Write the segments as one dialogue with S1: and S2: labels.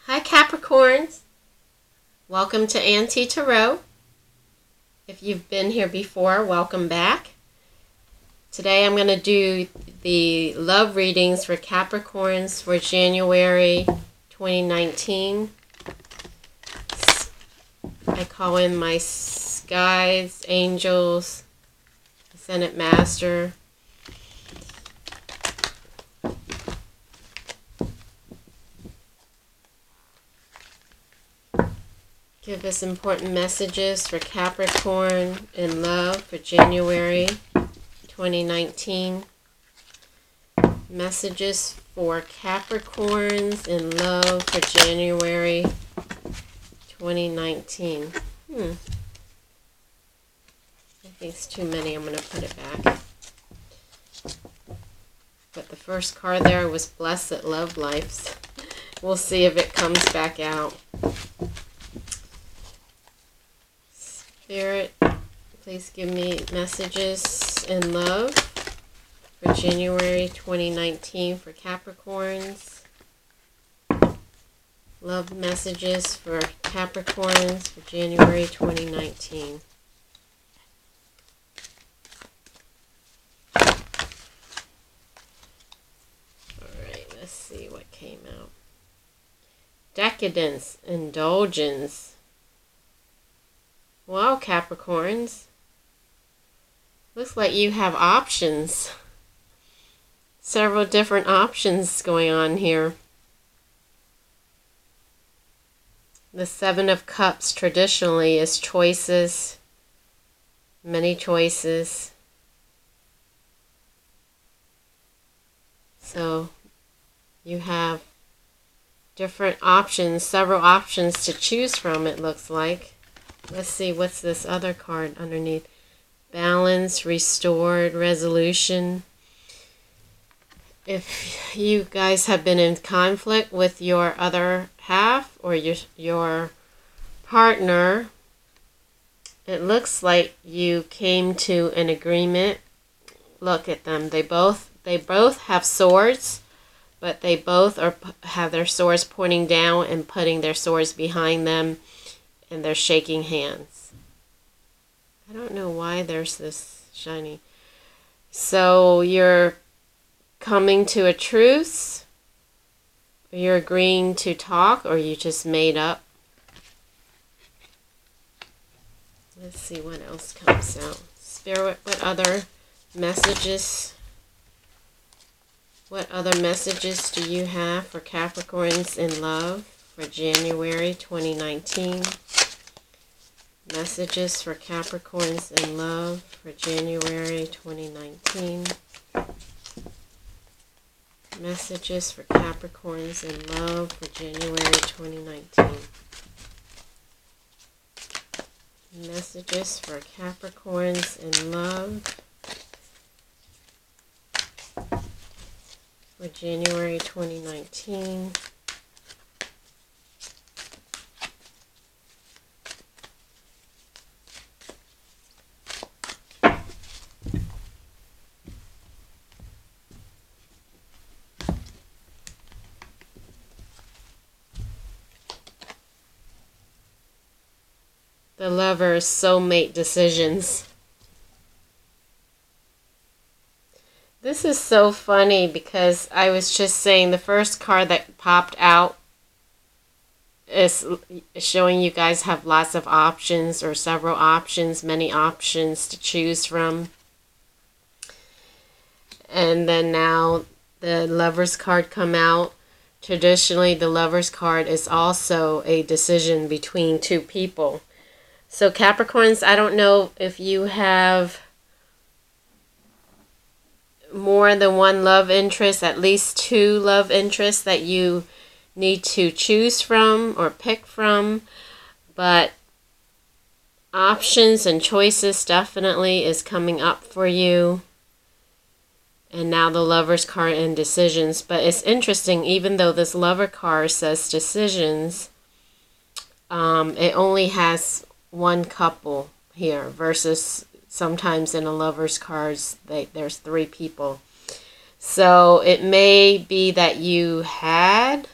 S1: Hi Capricorns, welcome to Auntie Tarot. If you've been here before, welcome back. Today I'm going to do the love readings for Capricorns for January 2019. I call in my guides, angels, Ascended Master. Give us important messages for Capricorn in love for January 2019. Messages for Capricorns in love for January 2019. I think it's too many. I'm going to put it back. But the first card there was Blessed Love Lives. We'll see if it comes back out. Spirit, please give me messages in love for January 2019 for Capricorns. Love messages for Capricorns for January 2019. Alright, let's see what came out. Decadence, indulgence. Wow, Capricorns. Looks like you have options. Several different options going on here. The Seven of Cups traditionally is choices. Many choices. So you have different options, several options to choose from, it looks like. Let's see, what's this other card underneath? Balance, restored, resolution. If you guys have been in conflict with your other half or your partner, it looks like you came to an agreement. Look at them. They both have swords, but they both have their swords pointing down and putting their swords behind them. And they're shaking hands. I don't know why there's this shiny. So you're coming to a truce? You're agreeing to talk, or you just made up? Let's see what else comes out. Spirit, what other messages? What other messages do you have for Capricorns in love for January 2019? Messages for Capricorns in love for January 2019. Messages for Capricorns in love for January 2019. Messages for Capricorns in love for January 2019. The Lover's soulmate decisions. This is so funny because I was just saying the first card that popped out is showing you guys have lots of options or several options, many options to choose from. And then now the Lover's card come out. Traditionally, the Lover's card is also a decision between two people. So Capricorns, I don't know if you have more than one love interest, at least two love interests that you need to choose from or pick from. But options and choices definitely is coming up for you. And now the Lover's card and decisions. But it's interesting, even though this Lover card says decisions, it only has one couple here versus sometimes in a Lover's cards there's three people. So it may be that you had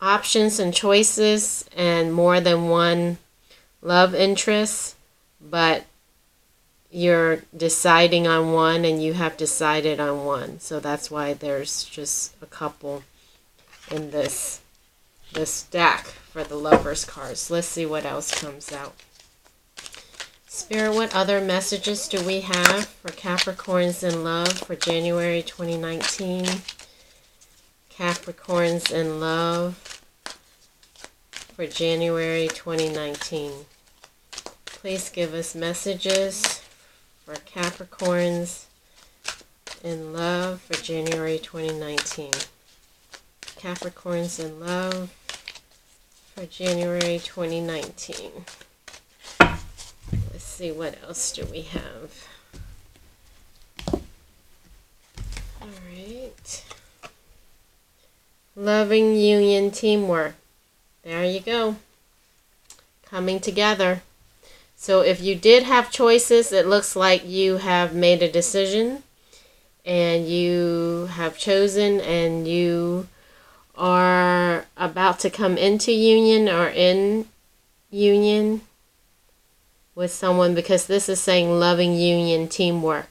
S1: options and choices and more than one love interest, but you're deciding on one and you have decided on one. So that's why there's just a couple in this deck for the Lovers cards. Let's see what else comes out. Spirit, what other messages do we have for Capricorns in love for January 2019? Capricorns in love for January 2019. Please give us messages for Capricorns in love for January 2019. Capricorns in love for January 2019. Let's see, what else do we have? All right. Loving union teamwork. There you go. Coming together. So if you did have choices, it looks like you have made a decision and you have chosen and you are about to come into union or in union with someone, because this is saying loving union teamwork.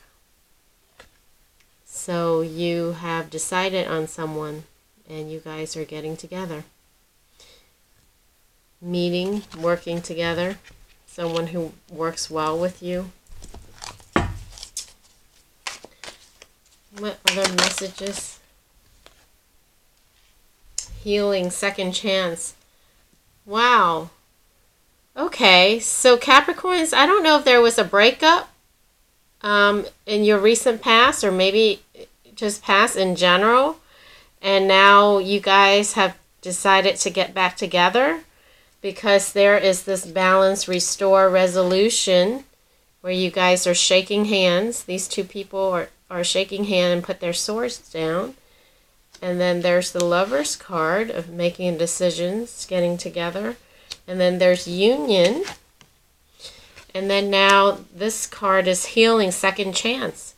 S1: So you have decided on someone and you guys are getting together. Meeting, working together. Someone who works well with you. What other messages? Healing, second chance. Wow. Okay, so Capricorns, I don't know if there was a breakup in your recent past, or maybe just past in general, and now you guys have decided to get back together, because there is this balance, restore, resolution, where you guys are shaking hands. These two people are shaking hands and put their swords down. And then there's the Lovers card of making decisions, getting together. And then there's union. And then now this card is healing, second chance.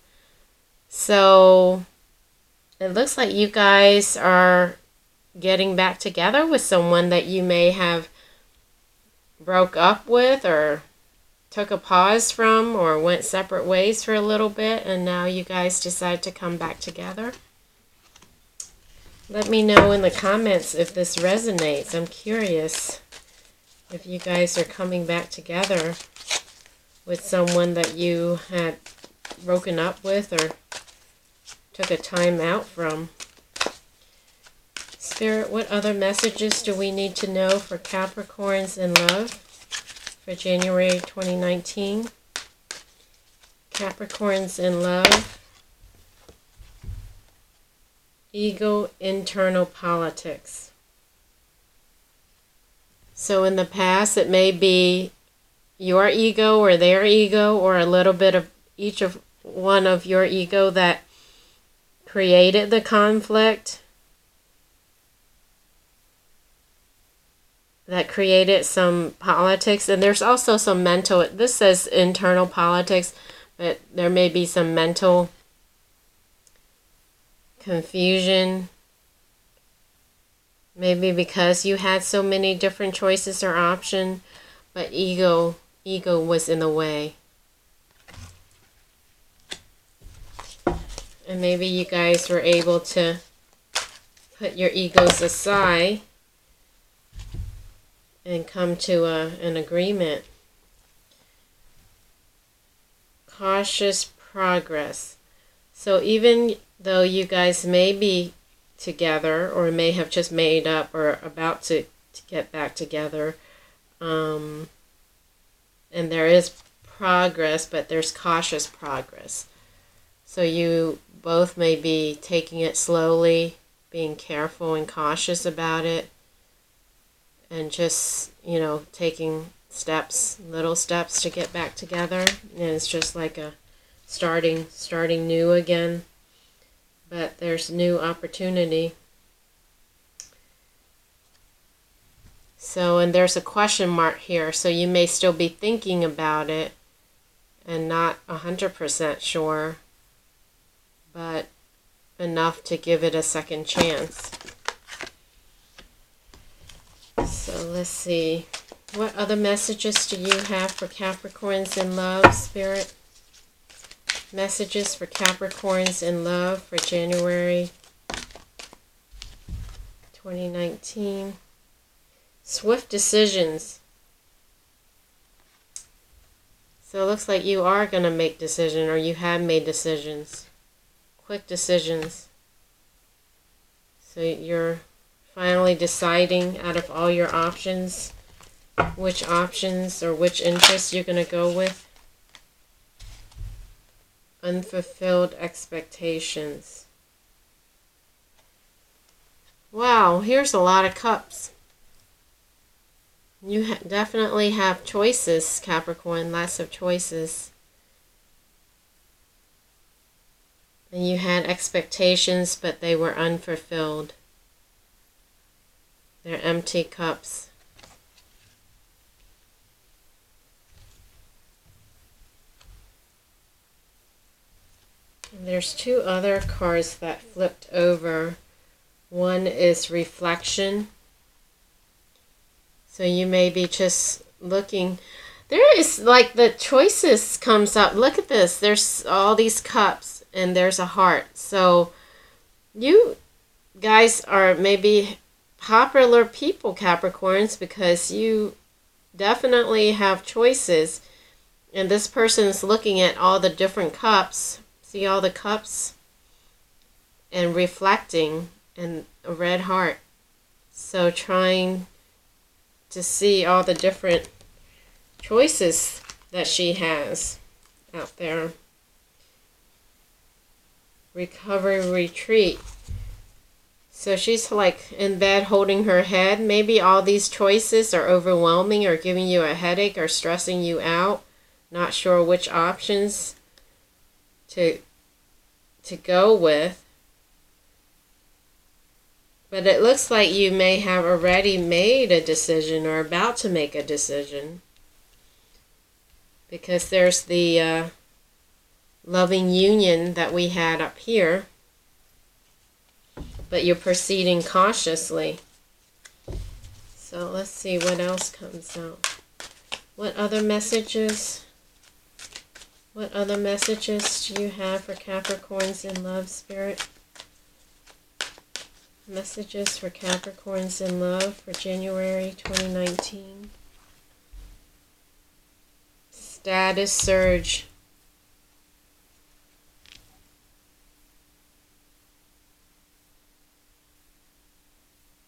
S1: So it looks like you guys are getting back together with someone that you may have broke up with or took a pause from or went separate ways for a little bit, and now you guys decide to come back together. Let me know in the comments if this resonates. I'm curious if you guys are coming back together with someone that you had broken up with or took a time out from. Spirit, what other messages do we need to know for Capricorns in love for January 2019? Capricorns in love. Ego, internal politics. So in the past, it may be your ego or their ego or a little bit of each of one of your ego that created the conflict, that created some politics. And there's also some mental, this says internal politics, but there may be some mental confusion, maybe because you had so many different choices or options, but ego was in the way. And maybe you guys were able to put your egos aside and come to an agreement. Cautious progress. So even though you guys may be together or may have just made up or about to get back together, and there is progress, but there's cautious progress. So you both may be taking it slowly, being careful and cautious about it, and just, taking steps, little steps to get back together. And it's just like a starting new again. But there's new opportunity. So, and there's a question mark here, so you may still be thinking about it and not 100% sure, but enough to give it a second chance. let's see. What other messages do you have for Capricorns in love, Spirit? Messages for Capricorns in love for January 2019. Swift decisions. So it looks like you are going to make decisions, or you have made decisions. Quick decisions. So you're finally deciding out of all your options which options or which interests you're going to go with. Unfulfilled expectations. Wow, here's a lot of cups. You definitely have choices, Capricorn, lots of choices. And you had expectations, but they were unfulfilled. They're empty cups. And there's two other cards that flipped over. One is reflection. So you may be just looking. There is like the choices comes up. Look at this. There's all these cups and there's a heart. So you guys are maybe popular people, Capricorns, because you definitely have choices. And this person is looking at all the different cups. See all the cups? And reflecting, and a red heart. So trying to see all the different choices that she has out there. Recovery retreat. So she's like in bed holding her head. Maybe all these choices are overwhelming or giving you a headache or stressing you out. Not sure which options to go with. But it looks like you may have already made a decision or about to make a decision. Because there's the loving union that we had up here. But you're proceeding cautiously. So let's see what else comes out. What other messages? What other messages do you have for Capricorns in love, Spirit? Messages for Capricorns in love for January 2019. Status surge.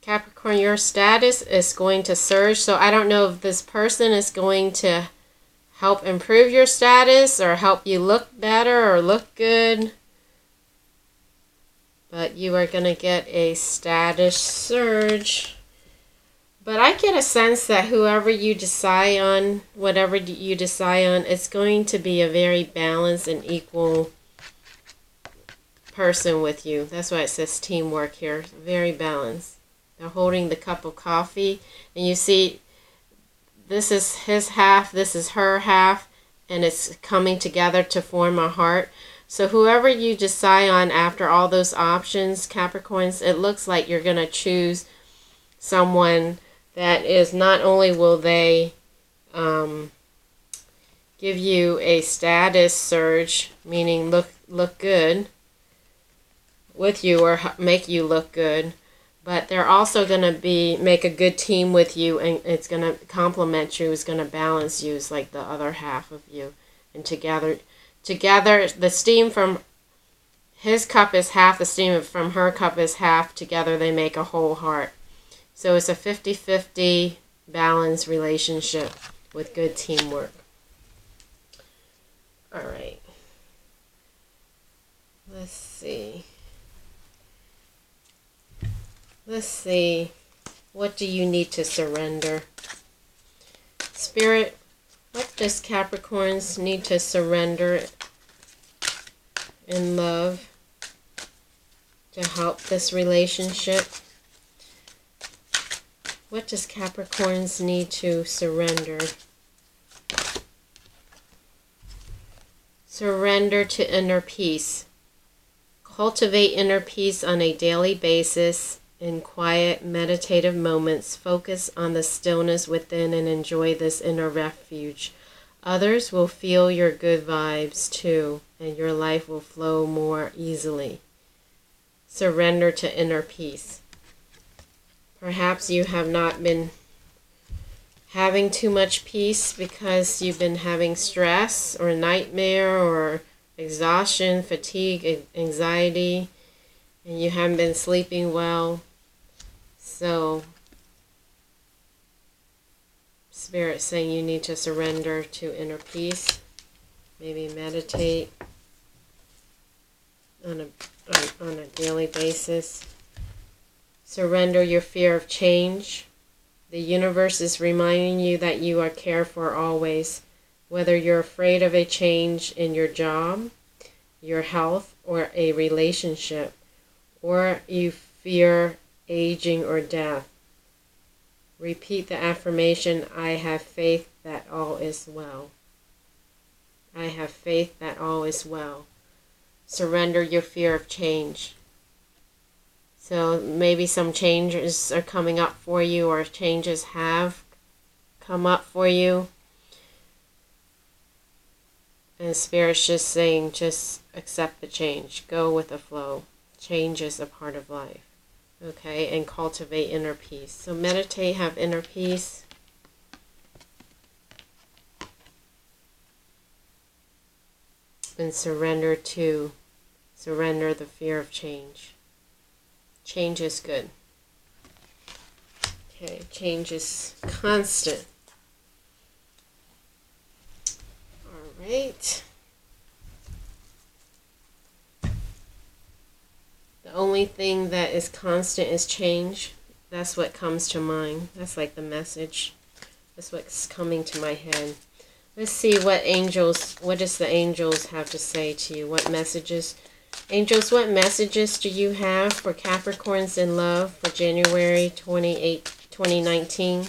S1: Capricorn, your status is going to surge. So I don't know if this person is going to help improve your status or help you look better or look good. But you are going to get a status surge. But I get a sense that whoever you decide on, whatever you decide on, it's going to be a very balanced and equal person with you. That's why it says teamwork here. Very balanced. They're holding the cup of coffee. And you see, this is his half, this is her half. And it's coming together to form a heart. So whoever you decide on after all those options, Capricorns, it looks like you're going to choose someone that is not only will they give you a status surge, meaning look good with you or make you look good, but they're also going to make a good team with you, and it's going to complement you, it's going to balance you, it's like the other half of you, and together, the steam from his cup is half, the steam from her cup is half. Together they make a whole heart. So it's a 50-50 balanced relationship with good teamwork. All right. Let's see. What do you need to surrender? Spirit, what does Capricorns need to surrender in love to help this relationship? What does Capricorns need to surrender? Surrender to inner peace. Cultivate inner peace on a daily basis In quiet, meditative moments, focus on the stillness within and enjoy this inner refuge. Others will feel your good vibes too, and your life will flow more easily. Surrender to inner peace. Perhaps you have not been having too much peace because you've been having stress or nightmare or exhaustion, fatigue, anxiety, and you haven't been sleeping well. So Spirit's saying you need to surrender to inner peace. Maybe meditate on a daily basis. Surrender your fear of change. The universe is reminding you that you are cared for always, whether you're afraid of a change in your job, your health, or a relationship, or you fear aging or death. Repeat the affirmation, I have faith that all is well. I have faith that all is well. Surrender your fear of change. So maybe some changes are coming up for you, or changes have come up for you. And Spirit's just saying, just accept the change. Go with the flow. Change is a part of life. Okay, and cultivate inner peace. So meditate, have inner peace. And surrender the fear of change. Change is good. Okay, change is constant. All right. The only thing that is constant is change. That's what comes to mind. That's like the message. That's what's coming to my head. Let's see what does the angels have to say to you? What messages? Angels, what messages do you have for Capricorns in love for January 28, 2019?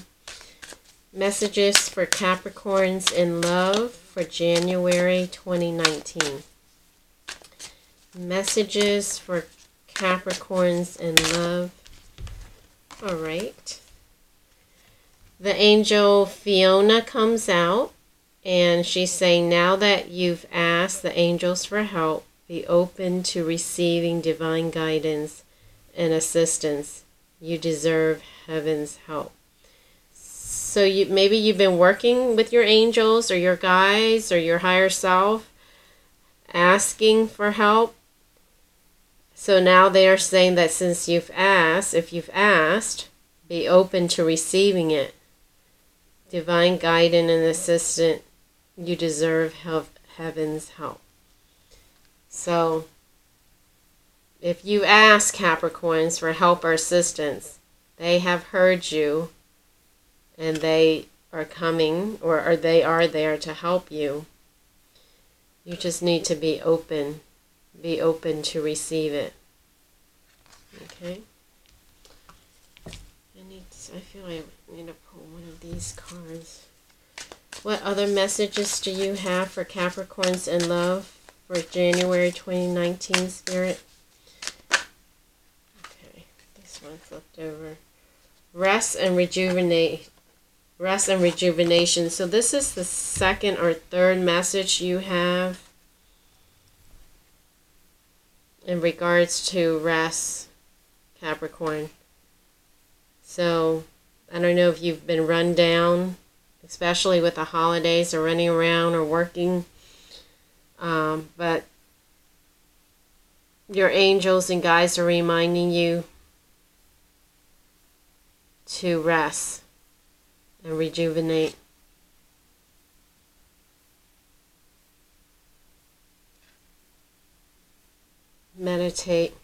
S1: Messages for Capricorns in love for January 2019. Messages for Capricorns in love. All right. The angel Fiona comes out, and she's saying, now that you've asked the angels for help, be open to receiving divine guidance and assistance. You deserve heaven's help. So maybe you've been working with your angels or your guides or your higher self, asking for help. So now they are saying that since if you've asked, be open to receiving it. Divine guidance and assistance, you deserve heaven's help. So if you ask Capricorns for help or assistance, they have heard you, and they are coming, or they are there to help you. You just need to be open. Be open to receive it. Okay? I feel like I need to pull one of these cards. What other messages do you have for Capricorns in love for January 2019, Spirit? Okay, this one flipped over. Rest and rejuvenation. So this is the second or third message you have in regards to rest, Capricorn. So I don't know if you've been run down, especially with the holidays or running around or working, but your angels and guides are reminding you to rest and rejuvenate. Meditate.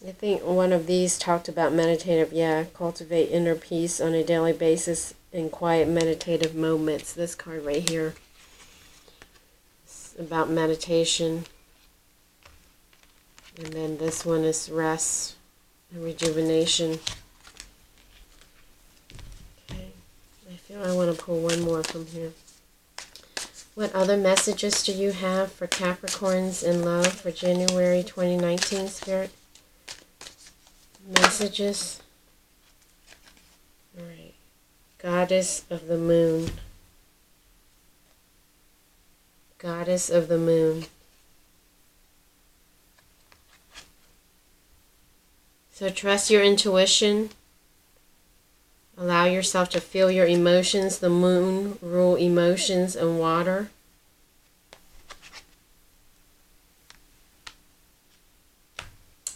S1: I think one of these talked about meditative, cultivate inner peace on a daily basis in quiet meditative moments. This card right here is about meditation. And then this one is rest and rejuvenation. Okay, I feel I want to pull one more from here. What other messages do you have for Capricorns in love for January 2019, Spirit? Messages. All right. Goddess of the Moon. Goddess of the Moon. So trust your intuition. Allow yourself to feel your emotions. The moon rule emotions and water.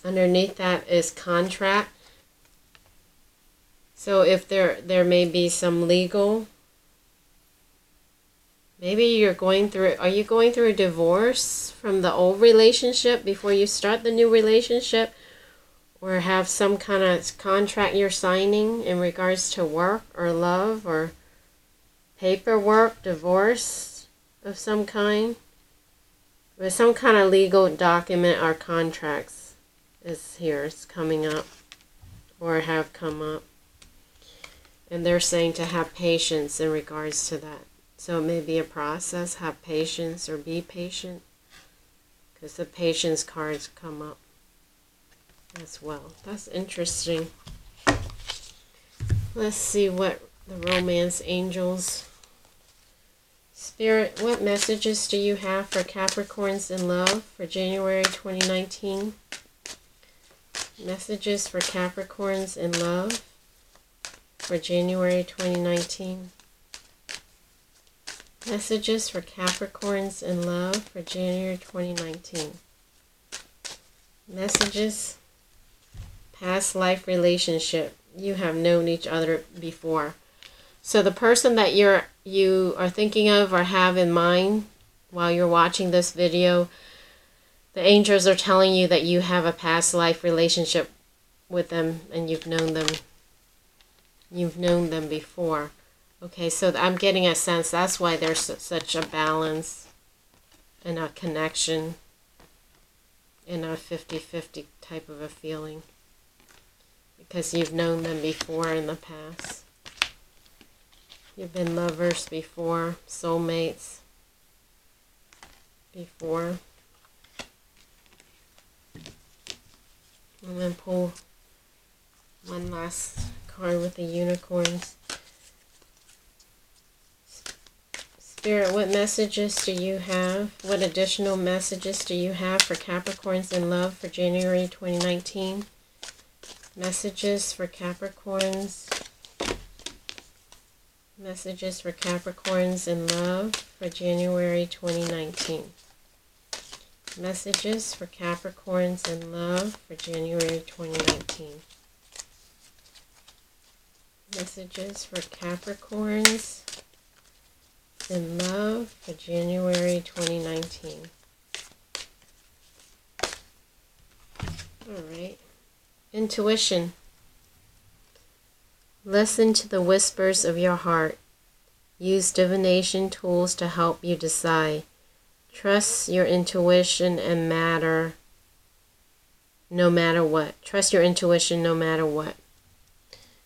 S1: Underneath that is contract. So if there may be some legal, maybe you're going through, are you going through a divorce from the old relationship before you start the new relationship? Or have some kind of contract you're signing in regards to work or love or paperwork, divorce of some kind? With some kind of legal document or contracts is here, it's coming up or have come up. And they're saying to have patience in regards to that. So it may be a process, have patience or be patient. Because the patience cards come up as well. That's interesting. Let's see what the romance angels. Spirit, what messages do you have for Capricorns in love for January 2019? Messages for Capricorns in love for January 2019. Messages for Capricorns in love for January 2019. Messages. Past life relationship. You have known each other before. So the person that you are thinking of or have in mind while you're watching this video, the angels are telling you that you have a past life relationship with them and you've known them. You've known them before. Okay, so I'm getting a sense that's why there's such a balance and a connection and a 50-50 type of a feeling. Because you've known them before in the past. You've been lovers before, soulmates before. I'm going to pull one last card with the unicorns. Spirit, what messages do you have? What additional messages do you have for Capricorns in love for January 2019? Messages for Capricorns. Messages for Capricorns in love for January 2019. Messages for Capricorns in love for January 2019. Messages for Capricorns in love for January 2019. All right. Intuition. Listen to the whispers of your heart. Use divination tools to help you decide. Trust your intuition and matter no matter what. Trust your intuition no matter what.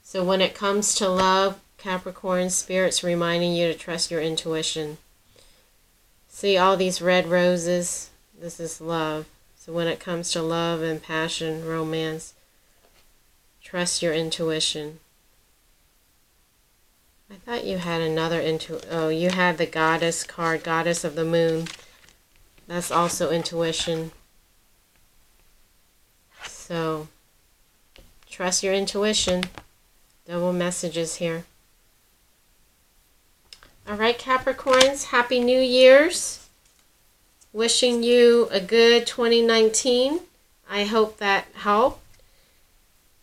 S1: So when it comes to love, Capricorn, Spirit's reminding you to trust your intuition. See all these red roses? This is love. So when it comes to love and passion, romance, trust your intuition. I thought you had another oh, you had the Goddess card, Goddess of the Moon. That's also intuition. So, trust your intuition. Double messages here. Alright, Capricorns, Happy New Year's. Wishing you a good 2019. I hope that helped.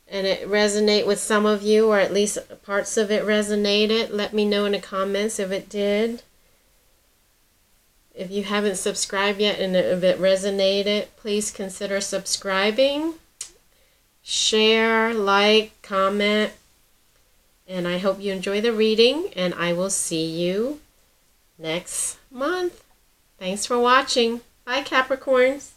S1: And it resonate with some of you, or at least parts of it resonated. Let me know in the comments if it did. If you haven't subscribed yet and if it resonated, please consider subscribing. Share, like, comment. And I hope you enjoy the reading. And I will see you next month. Thanks for watching. Bye, Capricorns.